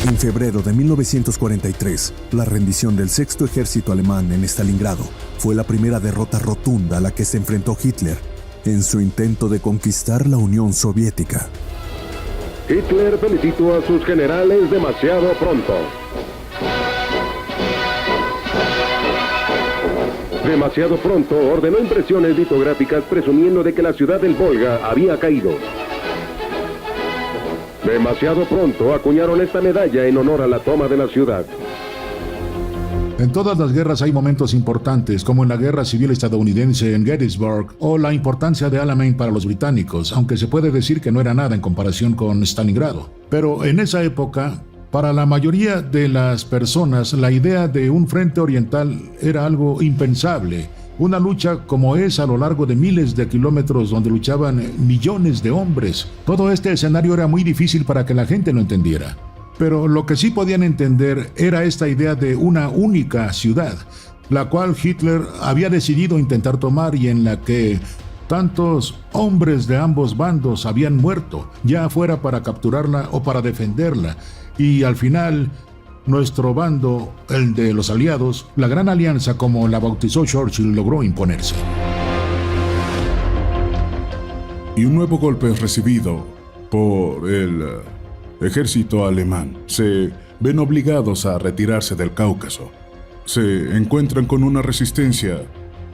En febrero de 1943, la rendición del Sexto Ejército Alemán en Stalingrado fue la primera derrota rotunda a la que se enfrentó Hitler en su intento de conquistar la Unión Soviética. Hitler felicitó a sus generales demasiado pronto. Demasiado pronto ordenó impresiones litográficas presumiendo de que la ciudad del Volga había caído. Demasiado pronto acuñaron esta medalla en honor a la toma de la ciudad. En todas las guerras hay momentos importantes, como en la Guerra Civil Estadounidense en Gettysburg o la importancia de Alamein para los británicos, aunque se puede decir que no era nada en comparación con Stalingrado. Pero en esa época, para la mayoría de las personas, la idea de un frente oriental era algo impensable. Una lucha como esa a lo largo de miles de kilómetros donde luchaban millones de hombres. Todo este escenario era muy difícil para que la gente lo entendiera. Pero lo que sí podían entender era esta idea de una única ciudad, la cual Hitler había decidido intentar tomar y en la que tantos hombres de ambos bandos habían muerto, ya fuera para capturarla o para defenderla. Y al final, nuestro bando, el de los aliados, la Gran Alianza, como la bautizó Churchill, logró imponerse. Y un nuevo golpe es recibido por el ejército alemán. Se ven obligados a retirarse del Cáucaso. Se encuentran con una resistencia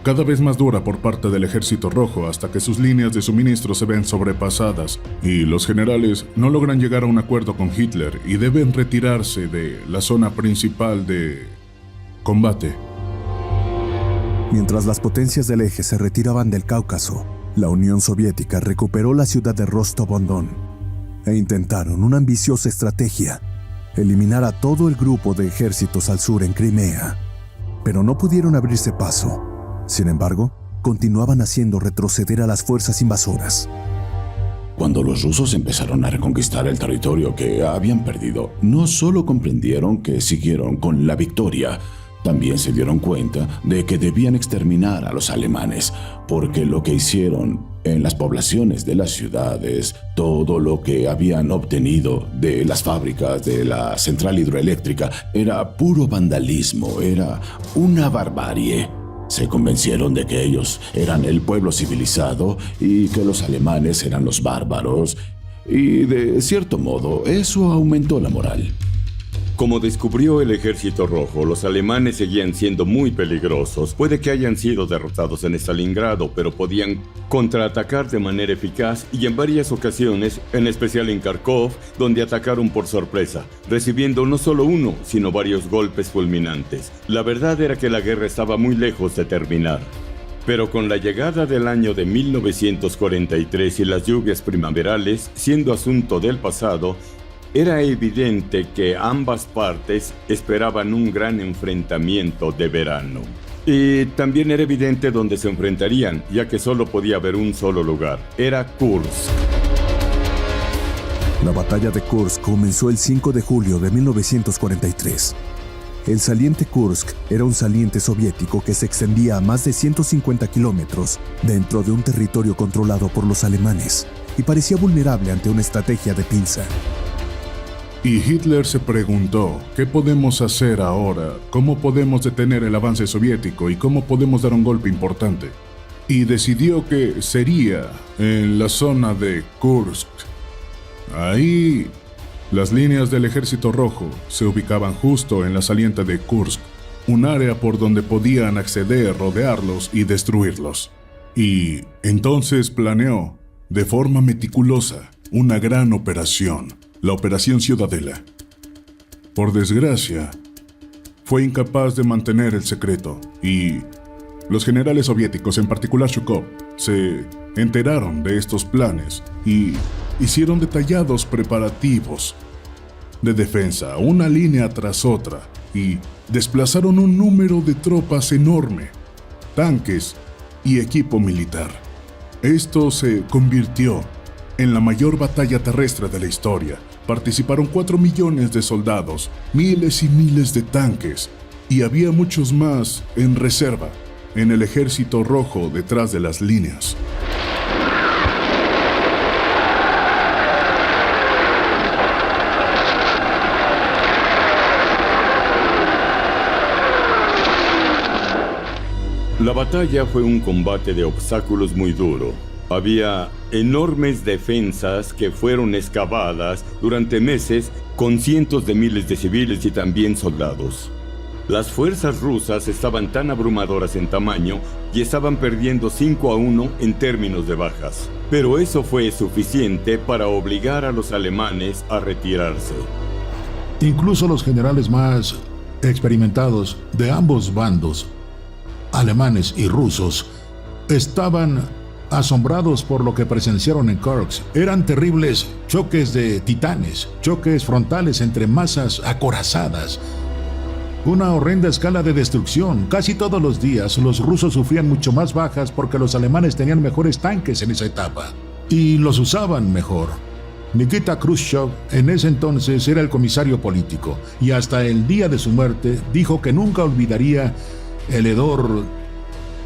cada vez más dura por parte del Ejército Rojo hasta que sus líneas de suministro se ven sobrepasadas y los generales no logran llegar a un acuerdo con Hitler y deben retirarse de la zona principal de combate. Mientras las potencias del eje se retiraban del Cáucaso, la Unión Soviética recuperó la ciudad de Rostov-on-Don e intentaron una ambiciosa estrategia: eliminar a todo el grupo de ejércitos al sur en Crimea. Pero no pudieron abrirse paso. Sin embargo, continuaban haciendo retroceder a las fuerzas invasoras. Cuando los rusos empezaron a reconquistar el territorio que habían perdido, no solo comprendieron que siguieron con la victoria, también se dieron cuenta de que debían exterminar a los alemanes, porque lo que hicieron en las poblaciones de las ciudades, todo lo que habían obtenido de las fábricas, de la central hidroeléctrica, era puro vandalismo, era una barbarie. Se convencieron de que ellos eran el pueblo civilizado y que los alemanes eran los bárbaros, y de cierto modo eso aumentó la moral. Como descubrió el Ejército Rojo, los alemanes seguían siendo muy peligrosos. Puede que hayan sido derrotados en Stalingrado, pero podían contraatacar de manera eficaz y en varias ocasiones, en especial en Kharkov, donde atacaron por sorpresa, recibiendo no solo uno, sino varios golpes fulminantes. La verdad era que la guerra estaba muy lejos de terminar. Pero con la llegada del año de 1943 y las lluvias primaverales, siendo asunto del pasado, era evidente que ambas partes esperaban un gran enfrentamiento de verano. Y también era evidente dónde se enfrentarían, ya que solo podía haber un solo lugar. Era Kursk. La batalla de Kursk comenzó el 5 de julio de 1943. El saliente Kursk era un saliente soviético que se extendía a más de 150 kilómetros dentro de un territorio controlado por los alemanes y parecía vulnerable ante una estrategia de pinza. Y Hitler se preguntó, ¿qué podemos hacer ahora? ¿Cómo podemos detener el avance soviético y cómo podemos dar un golpe importante? Y decidió que sería en la zona de Kursk. Ahí, las líneas del Ejército Rojo se ubicaban justo en la saliente de Kursk, un área por donde podían acceder, rodearlos y destruirlos. Y entonces planeó, de forma meticulosa, una gran operación. La Operación Ciudadela. Por desgracia, fue incapaz de mantener el secreto y los generales soviéticos, en particular Zhukov, se enteraron de estos planes y hicieron detallados preparativos de defensa, una línea tras otra, y desplazaron un número de tropas enorme, tanques y equipo militar. Esto se convirtió en la mayor batalla terrestre de la historia. Participaron 4 millones de soldados, miles y miles de tanques, y había muchos más en reserva, en el Ejército Rojo detrás de las líneas. La batalla fue un combate de obstáculos muy duro. Había enormes defensas que fueron excavadas durante meses con cientos de miles de civiles y también soldados. Las fuerzas rusas estaban tan abrumadoras en tamaño y estaban perdiendo 5-1 en términos de bajas. Pero eso fue suficiente para obligar a los alemanes a retirarse. Incluso los generales más experimentados de ambos bandos, alemanes y rusos, estaban asombrados por lo que presenciaron en Kursk. Eran terribles choques de titanes, choques frontales entre masas acorazadas. Una horrenda escala de destrucción. Casi todos los días los rusos sufrían mucho más bajas porque los alemanes tenían mejores tanques en esa etapa y los usaban mejor. Nikita Khrushchev en ese entonces era el comisario político y hasta el día de su muerte dijo que nunca olvidaría el hedor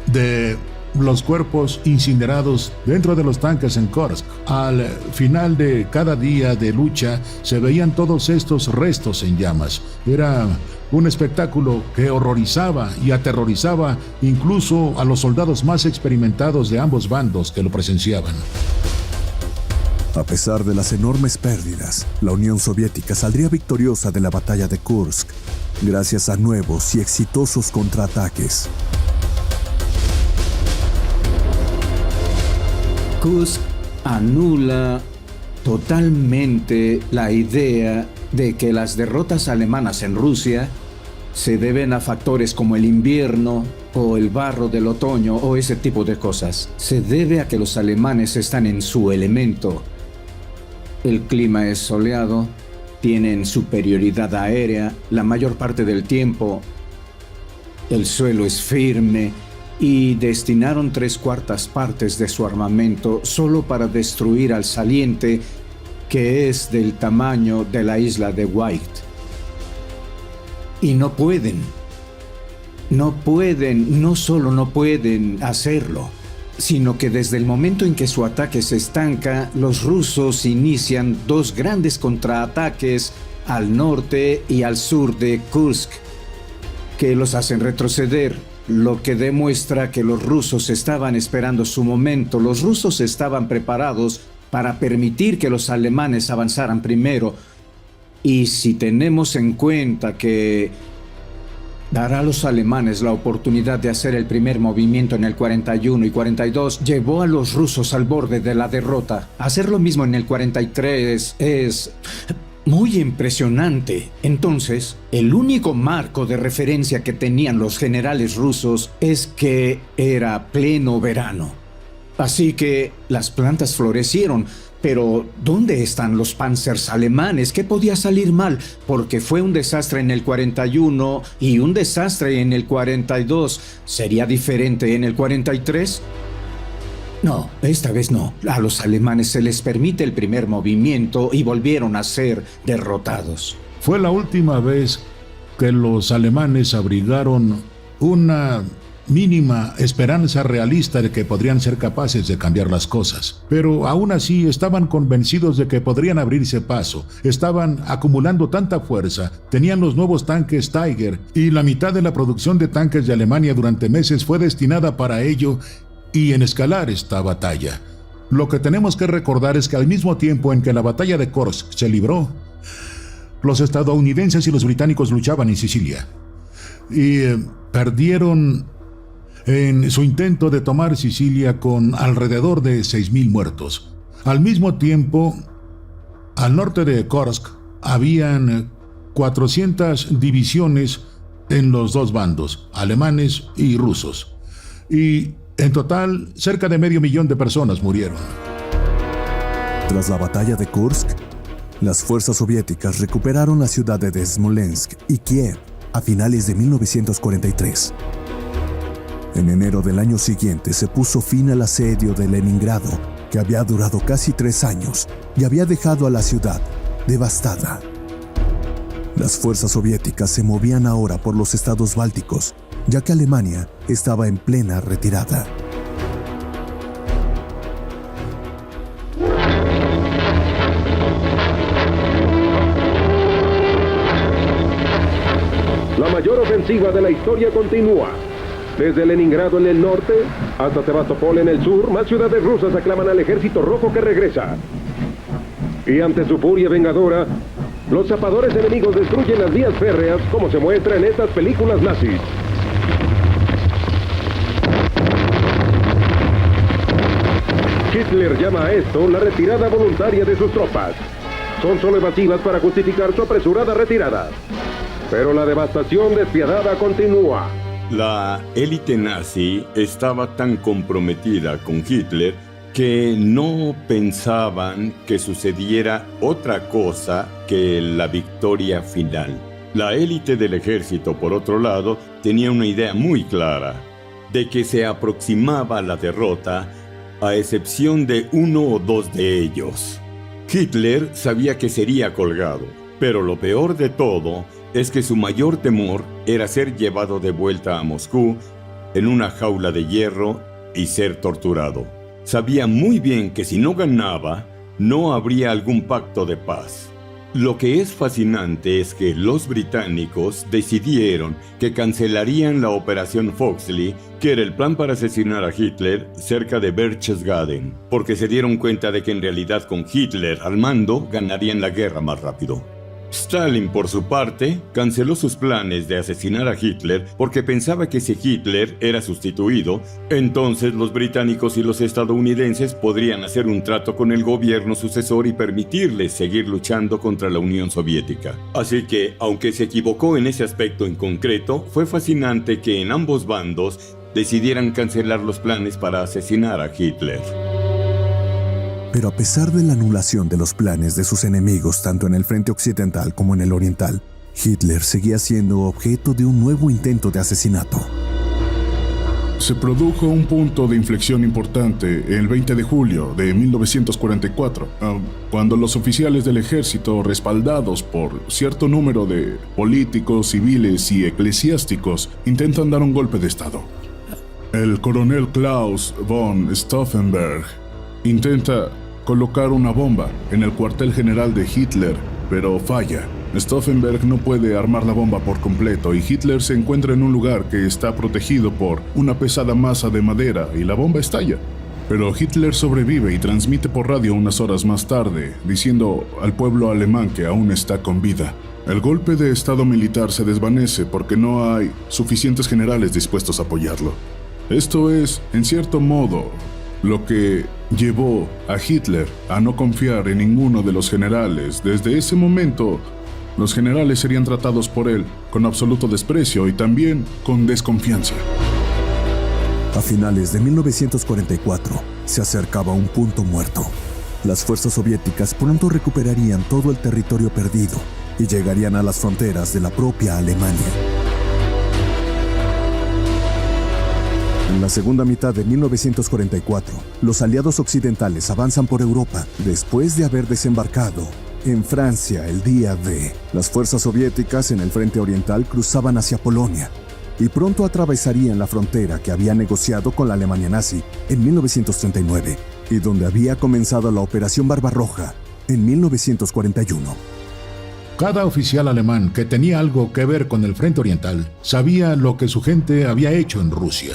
de los cuerpos incinerados dentro de los tanques en Kursk. Al final de cada día de lucha se veían todos estos restos en llamas. Era un espectáculo que horrorizaba y aterrorizaba incluso a los soldados más experimentados de ambos bandos que lo presenciaban. A pesar de las enormes pérdidas, la Unión Soviética saldría victoriosa de la batalla de Kursk, gracias a nuevos y exitosos contraataques. Kursk anula totalmente la idea de que las derrotas alemanas en Rusia se deben a factores como el invierno o el barro del otoño o ese tipo de cosas. Se debe a que los alemanes están en su elemento. El clima es soleado, tienen superioridad aérea la mayor parte del tiempo, el suelo es firme y destinaron 3/4 partes de su armamento solo para destruir al saliente, que es del tamaño de la isla de White. Y no solo no pueden hacerlo, sino que desde el momento en que su ataque se estanca, los rusos inician 2 grandes contraataques al norte y al sur de Kursk, que los hacen retroceder, lo que demuestra que los rusos estaban esperando su momento. Los rusos estaban preparados para permitir que los alemanes avanzaran primero. Y si tenemos en cuenta que dará a los alemanes la oportunidad de hacer el primer movimiento en el 41 y 42, llevó a los rusos al borde de la derrota. Hacer lo mismo en el 43 es muy impresionante. Entonces, el único marco de referencia que tenían los generales rusos es que era pleno verano. Así que las plantas florecieron. Pero, ¿dónde están los panzers alemanes? ¿Qué podía salir mal? Porque fue un desastre en el 41 y un desastre en el 42. ¿Sería diferente en el 43? No, esta vez no. A los alemanes se les permite el primer movimiento y volvieron a ser derrotados. Fue la última vez que los alemanes abrigaron una mínima esperanza realista de que podrían ser capaces de cambiar las cosas. Pero aún así estaban convencidos de que podrían abrirse paso. Estaban acumulando tanta fuerza, tenían los nuevos tanques Tiger y la mitad de la producción de tanques de Alemania durante meses fue destinada para ello y en escalar esta batalla. Lo que tenemos que recordar es que al mismo tiempo en que la batalla de Kursk se libró, los estadounidenses y los británicos luchaban en Sicilia y perdieron en su intento de tomar Sicilia con alrededor de 6,000 muertos. Al mismo tiempo, al norte de Kursk habían 400 divisiones en los dos bandos, alemanes y rusos. Y en total, cerca de 500,000 de personas murieron. Tras la batalla de Kursk, las fuerzas soviéticas recuperaron la ciudad de Smolensk y Kiev a finales de 1943. En enero del año siguiente se puso fin al asedio de Leningrado, que había durado casi 3 años y había dejado a la ciudad devastada. Las fuerzas soviéticas se movían ahora por los estados bálticos, ya que Alemania estaba en plena retirada. La mayor ofensiva de la historia continúa. Desde Leningrado en el norte hasta Sebastopol en el sur, más ciudades rusas aclaman al ejército rojo que regresa. Y ante su furia vengadora, los zapadores enemigos destruyen las vías férreas como se muestra en estas películas nazis. Hitler llama a esto la retirada voluntaria de sus tropas. Son solo evasivas para justificar su apresurada retirada. Pero la devastación despiadada continúa. La élite nazi estaba tan comprometida con Hitler que no pensaban que sucediera otra cosa que la victoria final. La élite del ejército, por otro lado, tenía una idea muy clara de que se aproximaba la derrota, a excepción de uno o dos de ellos. Hitler sabía que sería colgado, pero lo peor de todo es que su mayor temor era ser llevado de vuelta a Moscú en una jaula de hierro y ser torturado. Sabía muy bien que si no ganaba, no habría algún pacto de paz. Lo que es fascinante es que los británicos decidieron que cancelarían la Operación Foxley, que era el plan para asesinar a Hitler cerca de Berchtesgaden, porque se dieron cuenta de que en realidad con Hitler al mando ganarían la guerra más rápido. Stalin, por su parte, canceló sus planes de asesinar a Hitler porque pensaba que si Hitler era sustituido, entonces los británicos y los estadounidenses podrían hacer un trato con el gobierno sucesor y permitirles seguir luchando contra la Unión Soviética. Así que, aunque se equivocó en ese aspecto en concreto, fue fascinante que en ambos bandos decidieran cancelar los planes para asesinar a Hitler. Pero a pesar de la anulación de los planes de sus enemigos tanto en el frente occidental como en el oriental, Hitler seguía siendo objeto de un nuevo intento de asesinato. Se produjo un punto de inflexión importante el 20 de julio de 1944, cuando los oficiales del ejército, respaldados por cierto número de políticos, civiles y eclesiásticos, intentan dar un golpe de estado. El coronel Klaus von Stauffenberg intenta colocar una bomba en el cuartel general de Hitler, pero falla. Stauffenberg no puede armar la bomba por completo y Hitler se encuentra en un lugar que está protegido por una pesada masa de madera y la bomba estalla. Pero Hitler sobrevive y transmite por radio unas horas más tarde, diciendo al pueblo alemán que aún está con vida. El golpe de estado militar se desvanece porque no hay suficientes generales dispuestos a apoyarlo. Esto es, en cierto modo, lo que llevó a Hitler a no confiar en ninguno de los generales. Desde ese momento, los generales serían tratados por él con absoluto desprecio y también con desconfianza. A finales de 1944, se acercaba un punto muerto. Las fuerzas soviéticas pronto recuperarían todo el territorio perdido y llegarían a las fronteras de la propia Alemania. En la segunda mitad de 1944, los aliados occidentales avanzan por Europa después de haber desembarcado en Francia el día D. Las fuerzas soviéticas en el frente oriental cruzaban hacia Polonia y pronto atravesarían la frontera que había negociado con la Alemania nazi en 1939 y donde había comenzado la Operación Barbarroja en 1941. Cada oficial alemán que tenía algo que ver con el frente oriental sabía lo que su gente había hecho en Rusia.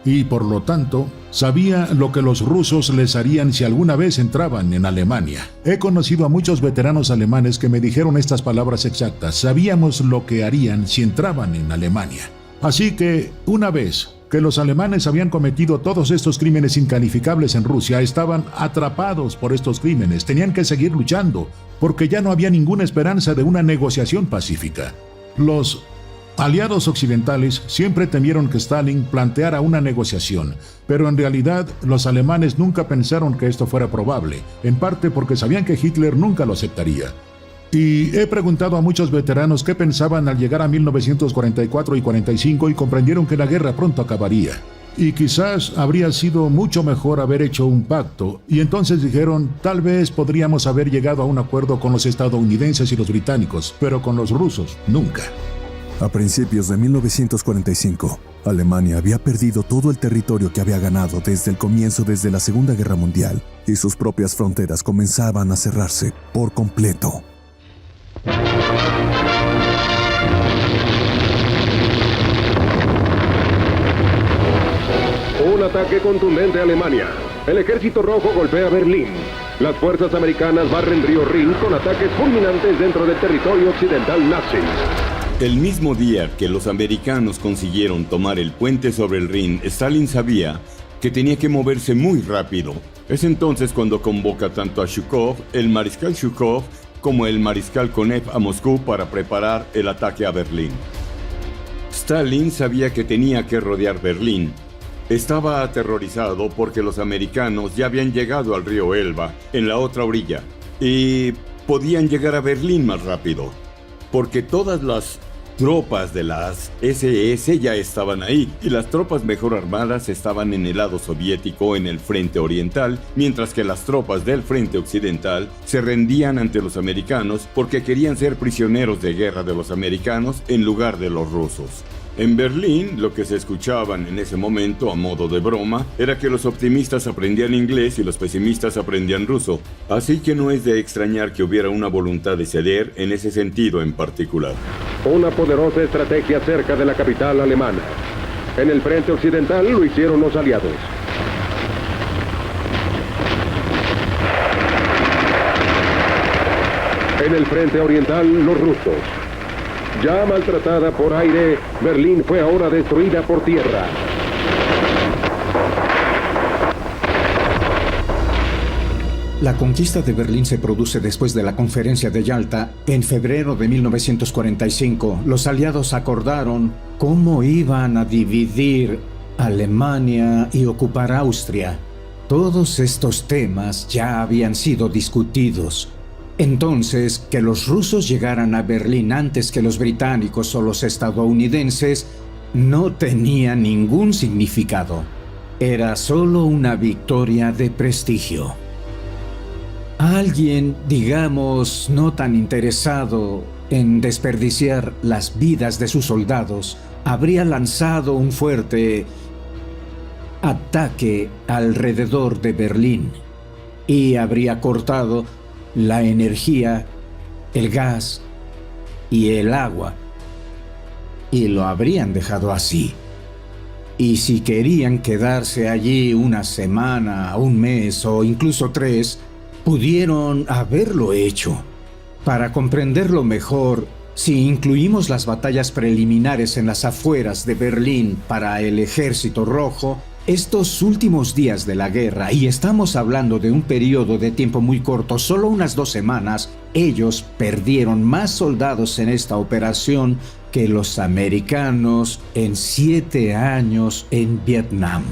Y por lo tanto, sabía lo que los rusos les harían si alguna vez entraban en Alemania. He conocido a muchos veteranos alemanes que me dijeron estas palabras exactas: sabíamos lo que harían si entraban en Alemania. Así que, una vez que los alemanes habían cometido todos estos crímenes incalificables en Rusia, estaban atrapados por estos crímenes, tenían que seguir luchando, porque ya no había ninguna esperanza de una negociación pacífica. Los aliados occidentales siempre temieron que Stalin planteara una negociación, pero en realidad los alemanes nunca pensaron que esto fuera probable, en parte porque sabían que Hitler nunca lo aceptaría. Y he preguntado a muchos veteranos qué pensaban al llegar a 1944 y 45 y comprendieron que la guerra pronto acabaría. Y quizás habría sido mucho mejor haber hecho un pacto, y entonces dijeron, tal vez podríamos haber llegado a un acuerdo con los estadounidenses y los británicos, pero con los rusos, nunca. A principios de 1945, Alemania había perdido todo el territorio que había ganado desde el comienzo desde la Segunda Guerra Mundial, y sus propias fronteras comenzaban a cerrarse por completo. ataque contundente a Alemania. El ejército rojo golpea Berlín. Las fuerzas americanas barren Río Rin con ataques fulminantes dentro del territorio occidental nazi. El mismo día que los americanos consiguieron tomar el puente sobre el Rin, Stalin sabía que tenía que moverse muy rápido. Es entonces cuando convoca tanto a Zhukov, el mariscal Zhukov, como el mariscal Konev a Moscú para preparar el ataque a Berlín. Stalin sabía que tenía que rodear Berlín. Estaba aterrorizado porque los americanos ya habían llegado al río Elba, en la otra orilla, y podían llegar a Berlín más rápido, porque todas las tropas de las SS ya estaban ahí, y las tropas mejor armadas estaban en el lado soviético en el frente oriental, mientras que las tropas del frente occidental se rendían ante los americanos porque querían ser prisioneros de guerra de los americanos en lugar de los rusos. En Berlín, lo que se escuchaban en ese momento, a modo de broma, era que los optimistas aprendían inglés y los pesimistas aprendían ruso. Así que no es de extrañar que hubiera una voluntad de ceder en ese sentido en particular. Una poderosa estrategia cerca de la capital alemana. En el frente occidental lo hicieron los aliados. En el frente oriental, los rusos. Ya maltratada por aire, Berlín fue ahora destruida por tierra. La conquista de Berlín se produce después de la Conferencia de Yalta. En febrero de 1945, los aliados acordaron cómo iban a dividir Alemania y ocupar Austria. Todos estos temas ya habían sido discutidos. Entonces, que los rusos llegaran a Berlín antes que los británicos o los estadounidenses no tenía ningún significado. Era solo una victoria de prestigio. Alguien, digamos, no tan interesado en desperdiciar las vidas de sus soldados, habría lanzado un fuerte ataque alrededor de Berlín y habría cortado la energía, el gas y el agua, y lo habrían dejado así. Y si querían quedarse allí una semana, un mes o incluso 3, pudieron haberlo hecho. Para comprenderlo mejor, si incluimos las batallas preliminares en las afueras de Berlín para el Ejército Rojo, estos últimos días de la guerra, y estamos hablando de un periodo de tiempo muy corto, solo unas 2 semanas, ellos perdieron más soldados en esta operación que los americanos en 7 años en Vietnam.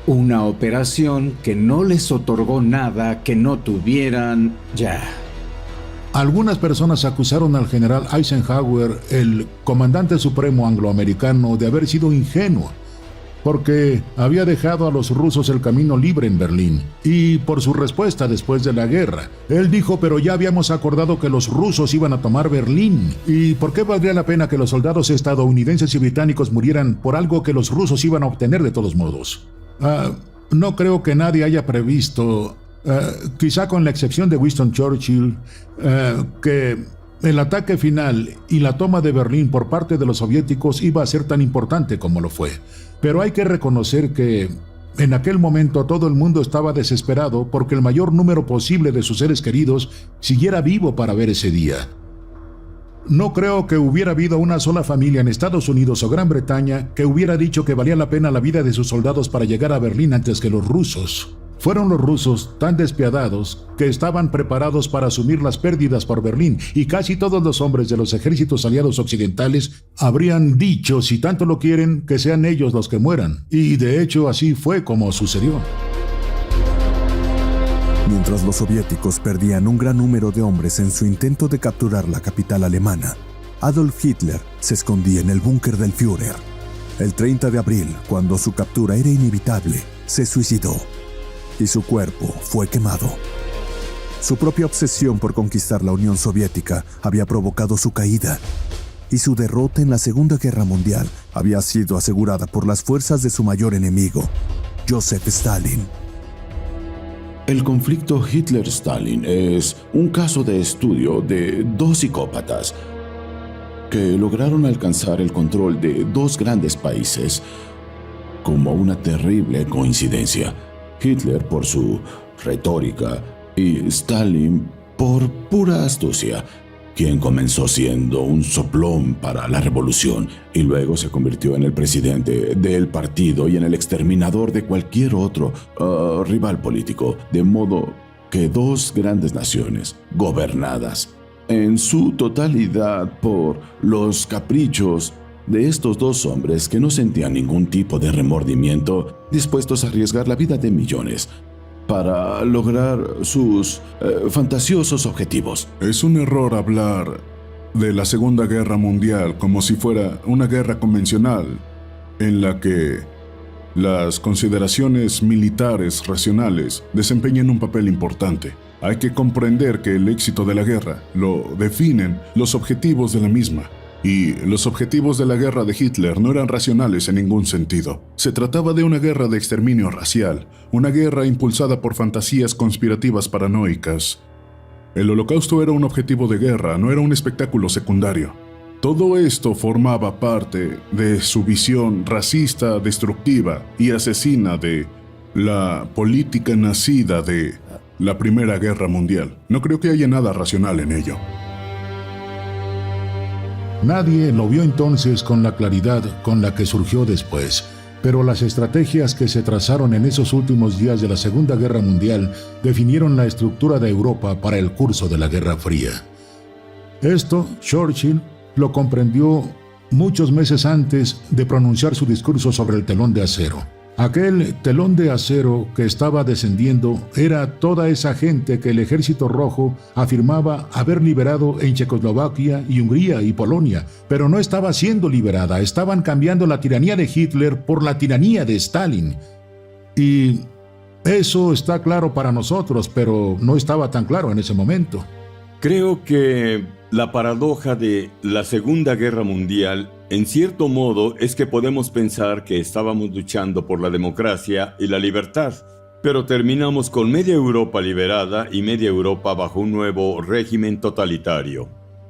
Una operación que no les otorgó nada que no tuvieran ya. Algunas personas acusaron al general Eisenhower, el comandante supremo angloamericano, de haber sido ingenuo, porque había dejado a los rusos el camino libre en Berlín, y por su respuesta después de la guerra. Él dijo, pero ya habíamos acordado que los rusos iban a tomar Berlín, ¿y por qué valdría la pena que los soldados estadounidenses y británicos murieran por algo que los rusos iban a obtener de todos modos? No creo que nadie haya previsto, quizá con la excepción de Winston Churchill, que el ataque final y la toma de Berlín por parte de los soviéticos iba a ser tan importante como lo fue. Pero hay que reconocer que en aquel momento todo el mundo estaba desesperado porque el mayor número posible de sus seres queridos siguiera vivo para ver ese día. No creo que hubiera habido una sola familia en Estados Unidos o Gran Bretaña que hubiera dicho que valía la pena la vida de sus soldados para llegar a Berlín antes que los rusos. Fueron los rusos tan despiadados que estaban preparados para asumir las pérdidas por Berlín, y casi todos los hombres de los ejércitos aliados occidentales habrían dicho, si tanto lo quieren, que sean ellos los que mueran. Y de hecho así fue como sucedió. Mientras los soviéticos perdían un gran número de hombres en su intento de capturar la capital alemana, Adolf Hitler se escondía en el búnker del Führer. El 30 de abril, cuando su captura era inevitable, se suicidó y su cuerpo fue quemado. Su propia obsesión por conquistar la Unión Soviética había provocado su caída, y su derrota en la Segunda Guerra Mundial había sido asegurada por las fuerzas de su mayor enemigo, Joseph Stalin. El conflicto Hitler-Stalin es un caso de estudio de 2 psicópatas que lograron alcanzar el control de 2 grandes países como una terrible coincidencia. Hitler por su retórica y Stalin por pura astucia, quien comenzó siendo un soplón para la revolución y luego se convirtió en el presidente del partido y en el exterminador de cualquier otro rival político, de modo que dos grandes naciones gobernadas en su totalidad por los caprichos de estos dos hombres que no sentían ningún tipo de remordimiento, dispuestos a arriesgar la vida de millones para lograr sus fantasiosos objetivos. Es un error hablar de la Segunda Guerra Mundial como si fuera una guerra convencional, en la que las consideraciones militares racionales desempeñan un papel importante. Hay que comprender que el éxito de la guerra lo definen los objetivos de la misma. Y los objetivos de la guerra de Hitler no eran racionales en ningún sentido. Se trataba de una guerra de exterminio racial, una guerra impulsada por fantasías conspirativas paranoicas. El Holocausto era un objetivo de guerra, no era un espectáculo secundario. Todo esto formaba parte de su visión racista, destructiva y asesina de la política nacida de la Primera Guerra Mundial. No creo que haya nada racional en ello. Nadie lo vio entonces con la claridad con la que surgió después, pero las estrategias que se trazaron en esos últimos días de la Segunda Guerra Mundial definieron la estructura de Europa para el curso de la Guerra Fría. Esto, Churchill lo comprendió muchos meses antes de pronunciar su discurso sobre el telón de acero. Aquel telón de acero que estaba descendiendo era toda esa gente que el Ejército Rojo afirmaba haber liberado en Checoslovaquia y Hungría y Polonia, pero no estaba siendo liberada, estaban cambiando la tiranía de Hitler por la tiranía de Stalin. Y eso está claro para nosotros, pero no estaba tan claro en ese momento. Creo que la paradoja de la Segunda Guerra Mundial, en cierto modo, es que podemos pensar que estábamos luchando por la democracia y la libertad, pero terminamos con media Europa liberada y media Europa bajo un nuevo régimen totalitario.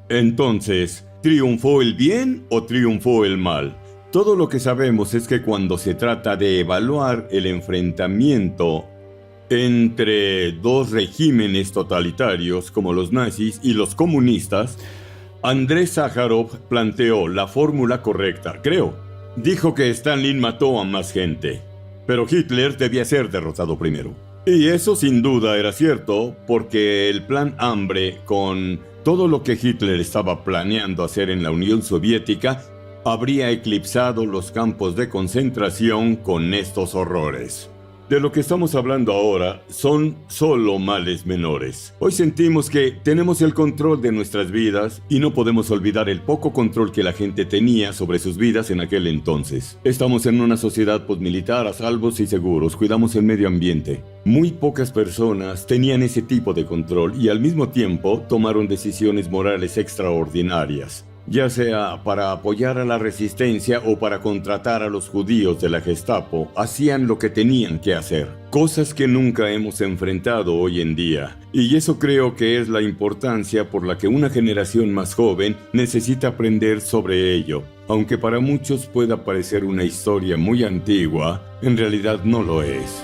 Entonces, ¿triunfó el bien o triunfó el mal? Todo lo que sabemos es que cuando se trata de evaluar el enfrentamiento entre dos regímenes totalitarios como los nazis y los comunistas, Andrei Sájarov planteó la fórmula correcta, creo. Dijo que Stalin mató a más gente, pero Hitler debía ser derrotado primero. Y eso sin duda era cierto, porque el plan Hambre, con todo lo que Hitler estaba planeando hacer en la Unión Soviética, habría eclipsado los campos de concentración con estos horrores. De lo que estamos hablando ahora son solo males menores. Hoy sentimos que tenemos el control de nuestras vidas y no podemos olvidar el poco control que la gente tenía sobre sus vidas en aquel entonces. Estamos en una sociedad posmilitar a salvos y seguros, cuidamos el medio ambiente. Muy pocas personas tenían ese tipo de control y al mismo tiempo tomaron decisiones morales extraordinarias, ya sea para apoyar a la resistencia o para contratar a los judíos de la Gestapo. Hacían lo que tenían que hacer, cosas que nunca hemos enfrentado hoy en día. Y eso creo que es la importancia por la que una generación más joven necesita aprender sobre ello. Aunque para muchos pueda parecer una historia muy antigua, en realidad no lo es.